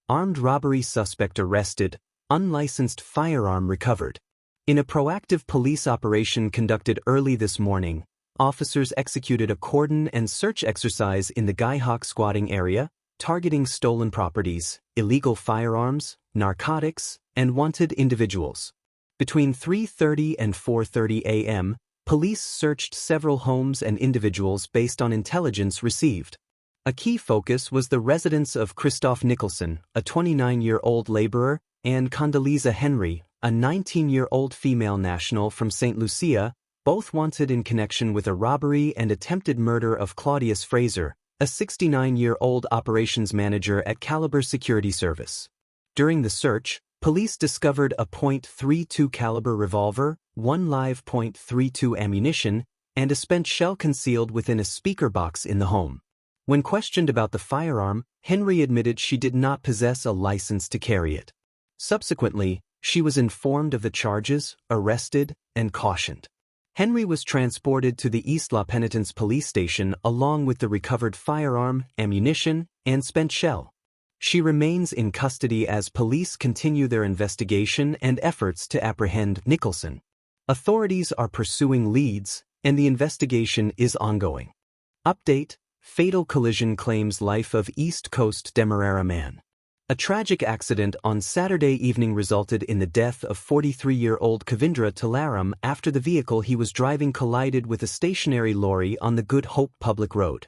armed robbery suspect arrested, unlicensed firearm recovered. In a proactive police operation conducted early this morning, officers executed a cordon and search exercise in the Guyana squatting area, targeting stolen properties, illegal firearms, narcotics, and wanted individuals. Between 3:30 and 4:30 a.m., police searched several homes and individuals based on intelligence received. A key focus was the residence of Christophe Nicholson, a 29-year-old laborer, and Condoleezza Henry, a 19-year-old female national from St. Lucia, both wanted in connection with a robbery and attempted murder of Claudius Fraser, a 69-year-old operations manager at Caliber Security Service. During the search, police discovered a .32 caliber revolver, 1 live .32 ammunition, and a spent shell concealed within a speaker box in the home. When questioned about the firearm, Henry admitted she did not possess a license to carry it. Subsequently, she was informed of the charges, arrested, and cautioned. Henry was transported to the East La Penitence police station along with the recovered firearm, ammunition, and spent shell. She remains in custody as police continue their investigation and efforts to apprehend Nicholson. Authorities are pursuing leads, and the investigation is ongoing. Update: fatal collision claims life of East Coast Demerara man. A tragic accident on Saturday evening resulted in the death of 43-year-old Kavindra Talaram after the vehicle he was driving collided with a stationary lorry on the Good Hope Public Road.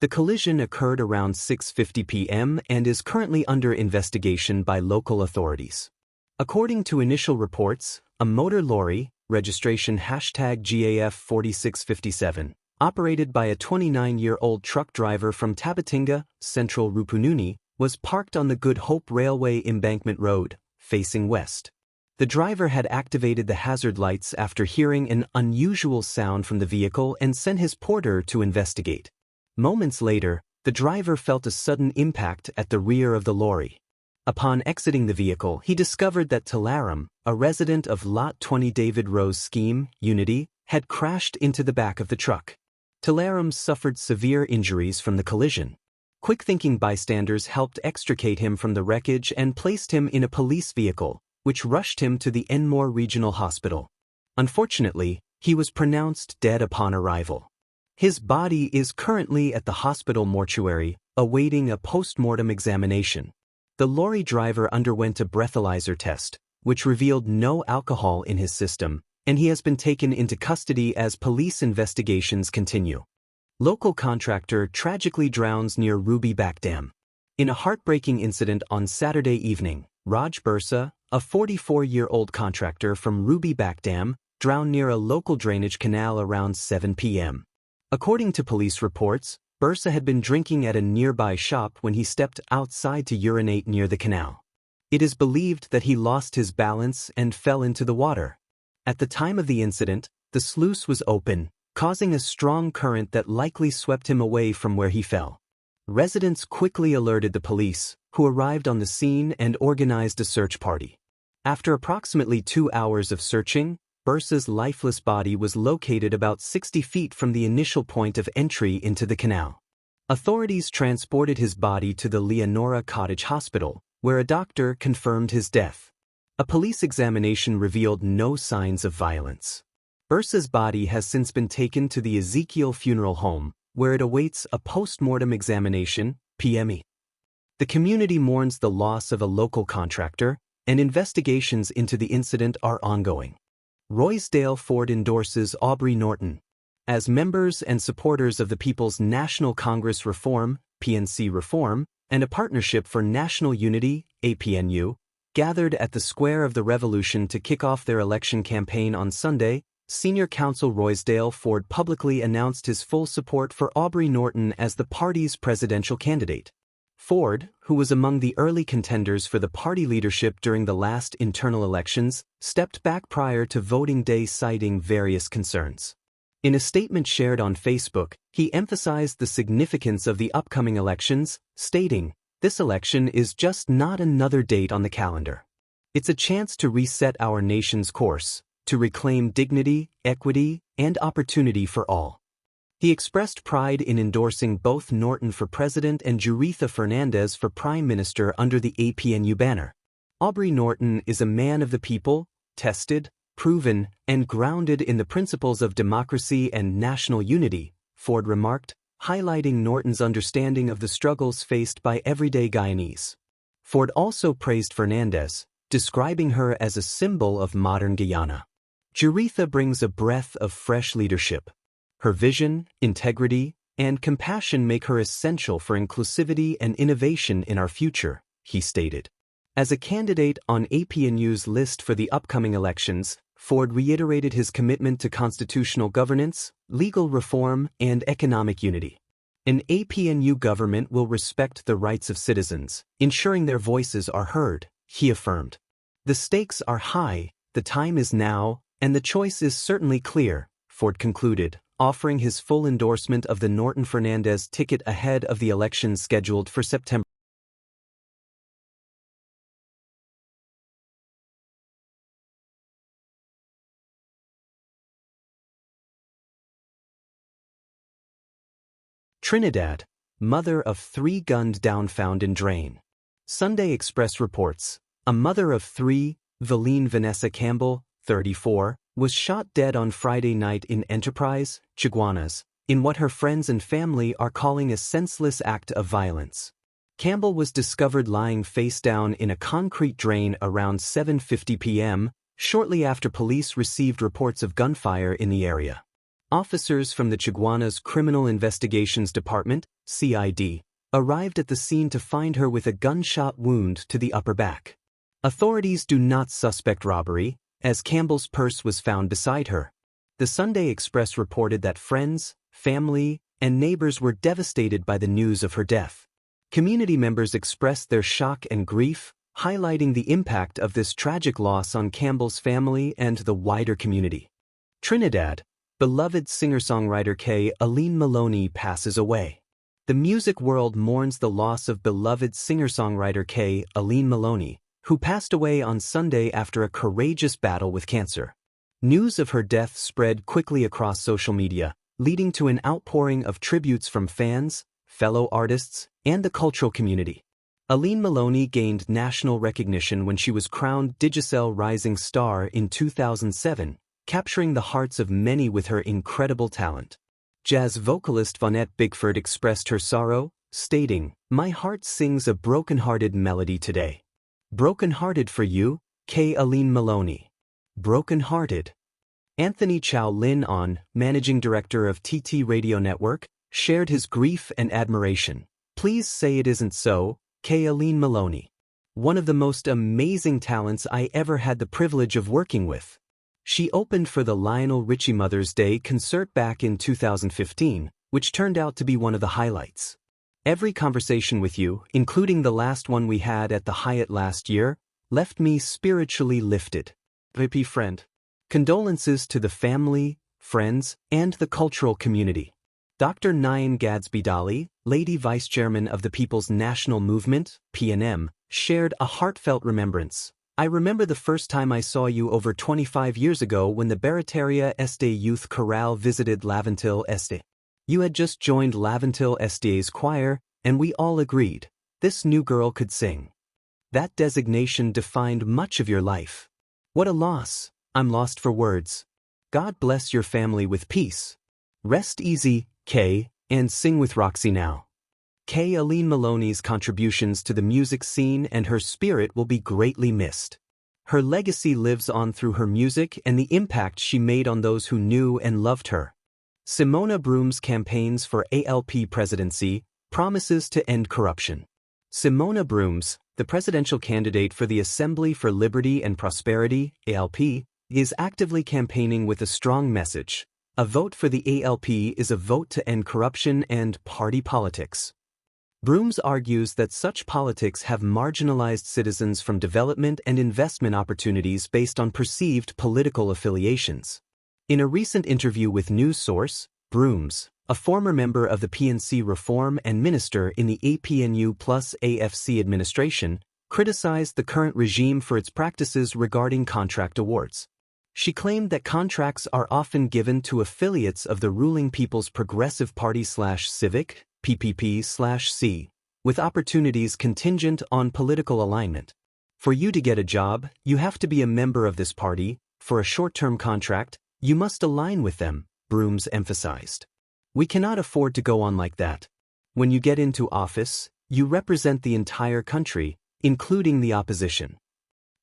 The collision occurred around 6:50 p.m. and is currently under investigation by local authorities. According to initial reports, a motor lorry, registration #GAF4657, operated by a 29-year-old truck driver from Tabatinga, Central Rupununi, was parked on the Good Hope Railway Embankment Road, facing west. The driver had activated the hazard lights after hearing an unusual sound from the vehicle and sent his porter to investigate. Moments later, the driver felt a sudden impact at the rear of the lorry. Upon exiting the vehicle, he discovered that Talaram, a resident of Lot 20 David Rose Scheme, Unity, had crashed into the back of the truck. Talaram suffered severe injuries from the collision. Quick-thinking bystanders helped extricate him from the wreckage and placed him in a police vehicle, which rushed him to the Enmore Regional Hospital. Unfortunately, he was pronounced dead upon arrival. His body is currently at the hospital mortuary, awaiting a post-mortem examination. The lorry driver underwent a breathalyzer test, which revealed no alcohol in his system, and he has been taken into custody as police investigations continue. Local contractor tragically drowns near Ruby Back Dam. In a heartbreaking incident on Saturday evening, Raj Bursa, a 44-year-old contractor from Ruby Back Dam, drowned near a local drainage canal around 7 p.m. According to police reports, Bursa had been drinking at a nearby shop when he stepped outside to urinate near the canal. It is believed that he lost his balance and fell into the water. At the time of the incident, the sluice was open, causing a strong current that likely swept him away from where he fell. Residents quickly alerted the police, who arrived on the scene and organized a search party. After approximately 2 hours of searching, Bursa's lifeless body was located about 60 feet from the initial point of entry into the canal. Authorities transported his body to the Leonora Cottage Hospital, where a doctor confirmed his death. A police examination revealed no signs of violence. Bursa's body has since been taken to the Ezekiel Funeral Home, where it awaits a post-mortem examination, PME. The community mourns the loss of a local contractor, and investigations into the incident are ongoing. Roysdale Ford endorses Aubrey Norton. As members and supporters of the People's National Congress Reform, PNC Reform, and a Partnership for National Unity, APNU, gathered at the Square of the Revolution to kick off their election campaign on Sunday, Senior Counsel Roysdale Ford publicly announced his full support for Aubrey Norton as the party's presidential candidate. Ford, who was among the early contenders for the party leadership during the last internal elections, stepped back prior to voting day citing various concerns. In a statement shared on Facebook, he emphasized the significance of the upcoming elections, stating, "This election is just not another date on the calendar. It's a chance to reset our nation's course, to reclaim dignity, equity, and opportunity for all." He expressed pride in endorsing both Norton for president and Juritha Fernandez for prime minister under the APNU banner. Aubrey Norton is a man of the people, tested, proven, and grounded in the principles of democracy and national unity, Ford remarked, highlighting Norton's understanding of the struggles faced by everyday Guyanese. Ford also praised Fernandez, describing her as a symbol of modern Guyana. Juritha brings a breath of fresh leadership. Her vision, integrity, and compassion make her essential for inclusivity and innovation in our future, he stated. As a candidate on APNU's list for the upcoming elections, Ford reiterated his commitment to constitutional governance, legal reform, and economic unity. An APNU government will respect the rights of citizens, ensuring their voices are heard, he affirmed. The stakes are high, the time is now, and the choice is certainly clear, Ford concluded, offering his full endorsement of the Norton-Fernandez ticket ahead of the elections scheduled for September. Trinidad, mother of 3 gunned down found in drain. Sunday Express reports, a mother of 3, Valine Vanessa Campbell, 34, was shot dead on Friday night in Enterprise, Guyana, in what her friends and family are calling a senseless act of violence. Campbell was discovered lying face down in a concrete drain around 7:50 p.m., shortly after police received reports of gunfire in the area. Officers from the Guyana's Criminal Investigations Department, CID, arrived at the scene to find her with a gunshot wound to the upper back. Authorities do not suspect robbery, as Campbell's purse was found beside her. The Sunday Express reported that friends, family, and neighbors were devastated by the news of her death. Community members expressed their shock and grief, highlighting the impact of this tragic loss on Campbell's family and the wider community. Trinidad, beloved singer-songwriter Aline Maloney passes away. The music world mourns the loss of beloved singer-songwriter Aline Maloney, who passed away on Sunday after a courageous battle with cancer. News of her death spread quickly across social media, leading to an outpouring of tributes from fans, fellow artists, and the cultural community. Aline Maloney gained national recognition when she was crowned Digicel Rising Star in 2007, capturing the hearts of many with her incredible talent. Jazz vocalist Vonette Bigford expressed her sorrow, stating, "My heart sings a broken-hearted melody today. Broken-hearted for you, Aline Maloney. Broken-hearted." Anthony Chow Lin On, managing director of TT Radio Network, shared his grief and admiration. "Please say it isn't so, Aline Maloney. One of the most amazing talents I ever had the privilege of working with." She opened for the Lionel Richie Mother's Day concert back in 2015, which turned out to be one of the highlights. "Every conversation with you, including the last one we had at the Hyatt last year, left me spiritually lifted. VP friend. Condolences to the family, friends, and the cultural community." Dr. Nyan Gadsby Dali, Lady Vice Chairman of the People's National Movement, PNM, shared a heartfelt remembrance. "I remember the first time I saw you over 25 years ago when the Barataria Este Youth Chorale visited Laventil Este. You had just joined Laventil Este's choir, and we all agreed, this new girl could sing. That designation defined much of your life. What a loss. I'm lost for words. God bless your family with peace. Rest easy, Kay, and sing with Roxy now." Aline Maloney's contributions to the music scene and her spirit will be greatly missed. Her legacy lives on through her music and the impact she made on those who knew and loved her. Simona Broom's campaigns for ALP presidency promises to end corruption. Simona Brooms, the presidential candidate for the Assembly for Liberty and Prosperity, ALP, is actively campaigning with a strong message. A vote for the ALP is a vote to end corruption and party politics. Brooms argues that such politics have marginalized citizens from development and investment opportunities based on perceived political affiliations. In a recent interview with News Source, Brooms, a former member of the PNC Reform and minister in the APNU plus AFC administration, criticized the current regime for its practices regarding contract awards. She claimed that contracts are often given to affiliates of the ruling People's Progressive Party/Civic, PPP/C, with opportunities contingent on political alignment. For you to get a job, you have to be a member of this party. For a short-term contract, you must align with them, Brooms emphasized. We cannot afford to go on like that. When you get into office, you represent the entire country, including the opposition.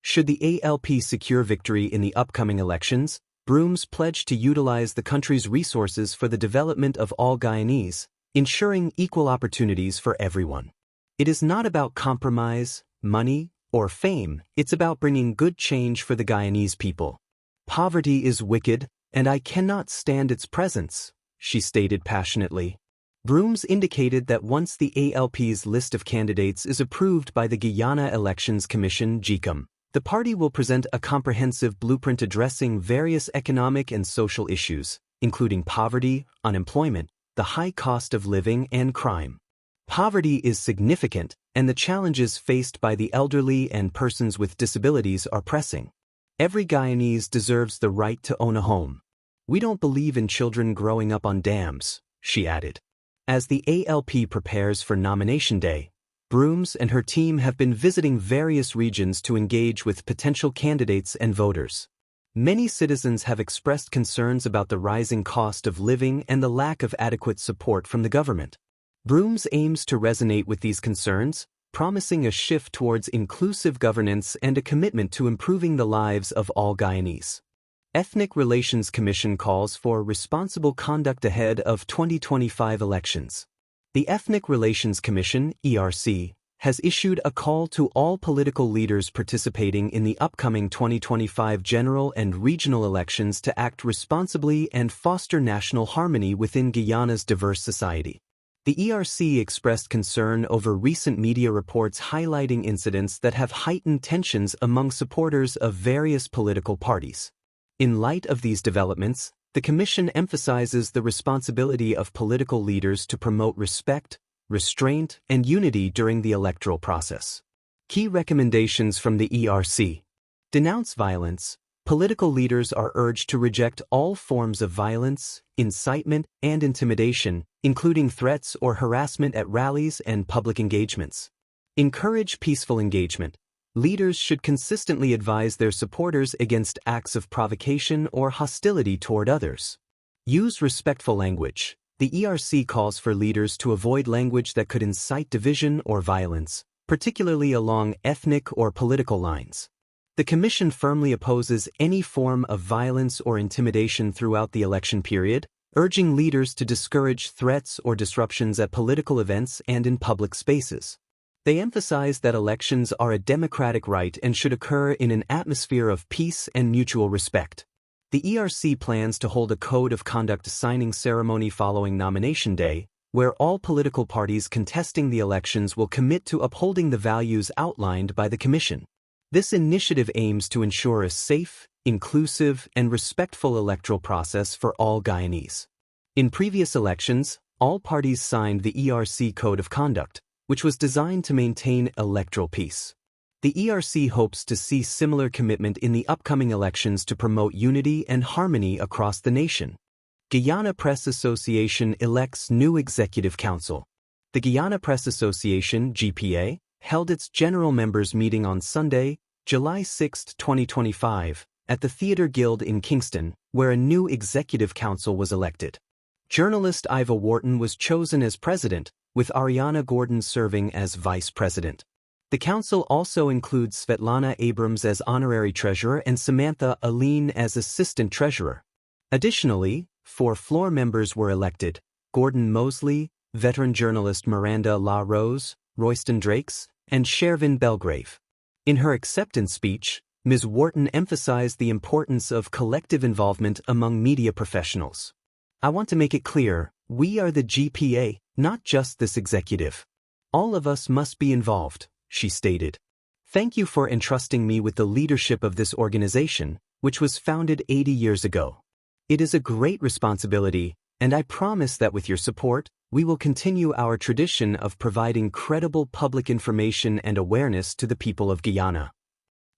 Should the ALP secure victory in the upcoming elections, Brooms pledged to utilize the country's resources for the development of all Guyanese, ensuring equal opportunities for everyone. It is not about compromise, money, or fame, it's about bringing good change for the Guyanese people. Poverty is wicked, and I cannot stand its presence, she stated passionately. Brooms indicated that once the ALP's list of candidates is approved by the Guyana Elections Commission (GECOM), the party will present a comprehensive blueprint addressing various economic and social issues, including poverty, unemployment, the high cost of living, and crime. Poverty is significant, and the challenges faced by the elderly and persons with disabilities are pressing. Every Guyanese deserves the right to own a home. We don't believe in children growing up on dams, she added. As the ALP prepares for nomination day, Brooms and her team have been visiting various regions to engage with potential candidates and voters. Many citizens have expressed concerns about the rising cost of living and the lack of adequate support from the government. Brooms aims to resonate with these concerns, promising a shift towards inclusive governance and a commitment to improving the lives of all Guyanese. Ethnic Relations Commission calls for responsible conduct ahead of 2025 elections. The Ethnic Relations Commission, ERC, has issued a call to all political leaders participating in the upcoming 2025 general and regional elections to act responsibly and foster national harmony within Guyana's diverse society. The ERC expressed concern over recent media reports highlighting incidents that have heightened tensions among supporters of various political parties. In light of these developments, the Commission emphasizes the responsibility of political leaders to promote respect, restraint, and unity during the electoral process. Key recommendations from the ERC: denounce violence. Political leaders are urged to reject all forms of violence, incitement, and intimidation, including threats or harassment at rallies and public engagements. Encourage peaceful engagement. Leaders should consistently advise their supporters against acts of provocation or hostility toward others. Use respectful language. The ERC calls for leaders to avoid language that could incite division or violence, particularly along ethnic or political lines. The Commission firmly opposes any form of violence or intimidation throughout the election period, urging leaders to discourage threats or disruptions at political events and in public spaces. They emphasize that elections are a democratic right and should occur in an atmosphere of peace and mutual respect. The ERC plans to hold a code of conduct signing ceremony following nomination day, where all political parties contesting the elections will commit to upholding the values outlined by the Commission. This initiative aims to ensure a safe, inclusive, and respectful electoral process for all Guyanese. In previous elections, all parties signed the ERC Code of Conduct, which was designed to maintain electoral peace. The ERC hopes to see similar commitment in the upcoming elections to promote unity and harmony across the nation. Guyana Press Association elects new Executive Council. The Guyana Press Association, GPA, held its general members meeting on Sunday, July 6, 2025, at the Theatre Guild in Kingston, where a new Executive Council was elected. Journalist Iva Wharton was chosen as president, with Ariana Gordon serving as vice president. The council also includes Svetlana Abrams as honorary treasurer and Samantha Aline as assistant treasurer. Additionally, 4 floor members were elected: Gordon Mosley, veteran journalist Miranda La Rose, Royston Drakes, and Shervin Belgrave. In her acceptance speech, Ms. Wharton emphasized the importance of collective involvement among media professionals. I want to make it clear, we are the GPA, not just this executive. All of us must be involved, she stated. Thank you for entrusting me with the leadership of this organization, which was founded 80 years ago. It is a great responsibility, and I promise that with your support, we will continue our tradition of providing credible public information and awareness to the people of Guyana.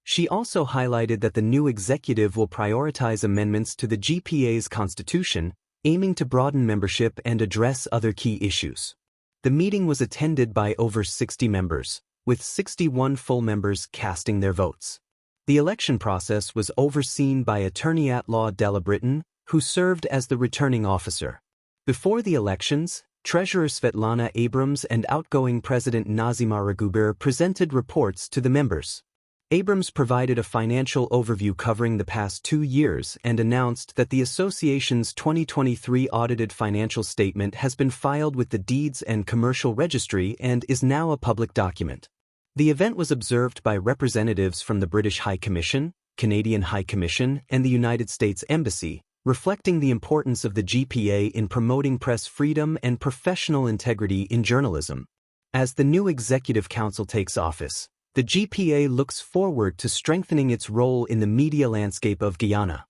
She also highlighted that the new executive will prioritize amendments to the GPA's constitution, aiming to broaden membership and address other key issues. The meeting was attended by over 60 members, with 61 full members casting their votes. The election process was overseen by Attorney-at-Law Della Britton, who served as the returning officer. Before the elections, Treasurer Svetlana Abrams and outgoing President Nazima Raguber presented reports to the members. Abrams provided a financial overview covering the past 2 years and announced that the association's 2023 audited financial statement has been filed with the Deeds and Commercial Registry and is now a public document. The event was observed by representatives from the British High Commission, Canadian High Commission, and the United States Embassy, reflecting the importance of the GPA in promoting press freedom and professional integrity in journalism. As the new Executive Council takes office, the GPA looks forward to strengthening its role in the media landscape of Guyana.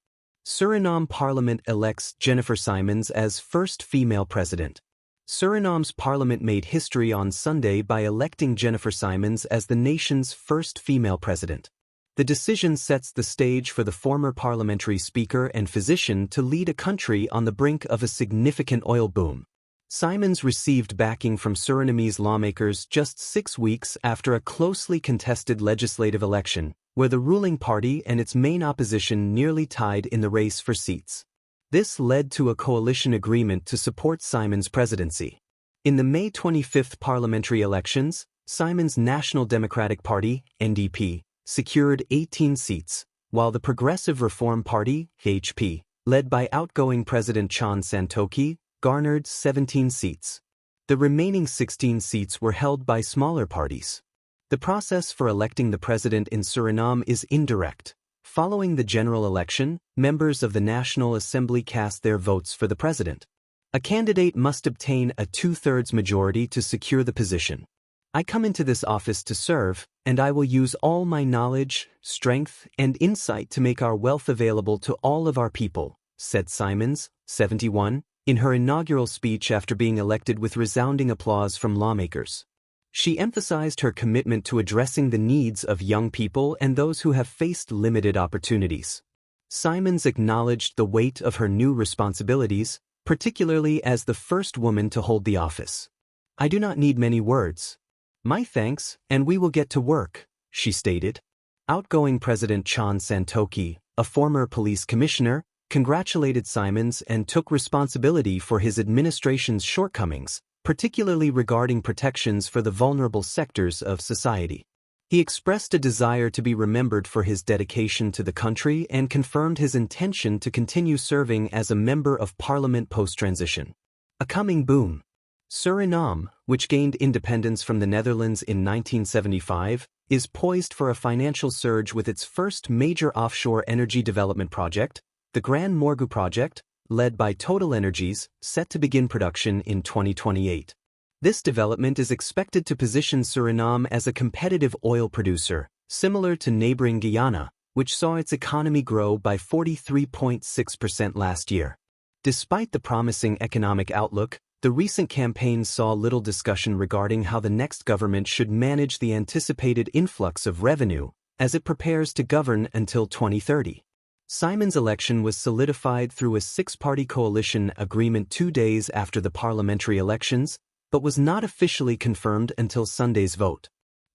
Suriname Parliament elects Jennifer Simons as first female president. Suriname's parliament made history on Sunday by electing Jennifer Simons as the nation's first female president. The decision sets the stage for the former parliamentary speaker and physician to lead a country on the brink of a significant oil boom. Simons received backing from Surinamese lawmakers just 6 weeks after a closely contested legislative election, where the ruling party and its main opposition nearly tied in the race for seats. This led to a coalition agreement to support Simons' presidency. In the May 25 parliamentary elections, Simons' National Democratic Party, NDP, secured 18 seats, while the Progressive Reform Party, HP, led by outgoing President Chon Santoki, garnered 17 seats. The remaining 16 seats were held by smaller parties. The process for electing the president in Suriname is indirect. Following the general election, members of the National Assembly cast their votes for the president. A candidate must obtain a 2/3 majority to secure the position. I come into this office to serve, and I will use all my knowledge, strength, and insight to make our wealth available to all of our people, said Simons, 71, in her inaugural speech after being elected with resounding applause from lawmakers. She emphasized her commitment to addressing the needs of young people and those who have faced limited opportunities. Simons acknowledged the weight of her new responsibilities, particularly as the first woman to hold the office. I do not need many words. My thanks, and we will get to work, she stated. Outgoing President Chon Santoki, a former police commissioner, congratulated Simons and took responsibility for his administration's shortcomings, particularly regarding protections for the vulnerable sectors of society. He expressed a desire to be remembered for his dedication to the country and confirmed his intention to continue serving as a member of parliament post-transition. A coming boom. Suriname, which gained independence from the Netherlands in 1975, is poised for a financial surge with its first major offshore energy development project, the Grand Morgu project, led by Total Energies, set to begin production in 2028. This development is expected to position Suriname as a competitive oil producer, similar to neighboring Guyana, which saw its economy grow by 43.6% last year. Despite the promising economic outlook, the recent campaign saw little discussion regarding how the next government should manage the anticipated influx of revenue as it prepares to govern until 2030. Simons' election was solidified through a 6-party coalition agreement 2 days after the parliamentary elections, but was not officially confirmed until Sunday's vote.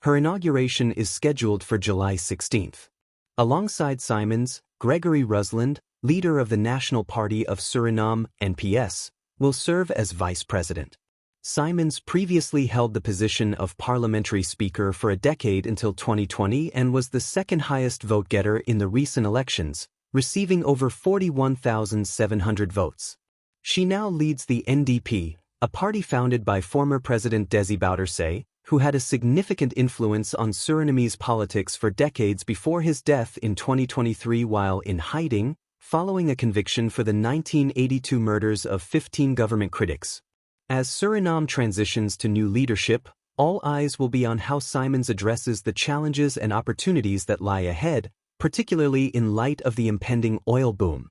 Her inauguration is scheduled for July 16. Alongside Simons, Gregory Rusland, leader of the National Party of Suriname, NPS, will serve as vice president. Simons previously held the position of parliamentary speaker for a decade until 2020 and was the second highest vote-getter in the recent elections, receiving over 41,700 votes. She now leads the NDP, a party founded by former President Desi Bouterse, who had a significant influence on Surinamese politics for decades before his death in 2023 while in hiding, following a conviction for the 1982 murders of 15 government critics. As Suriname transitions to new leadership, all eyes will be on how Simons addresses the challenges and opportunities that lie ahead, particularly in light of the impending oil boom.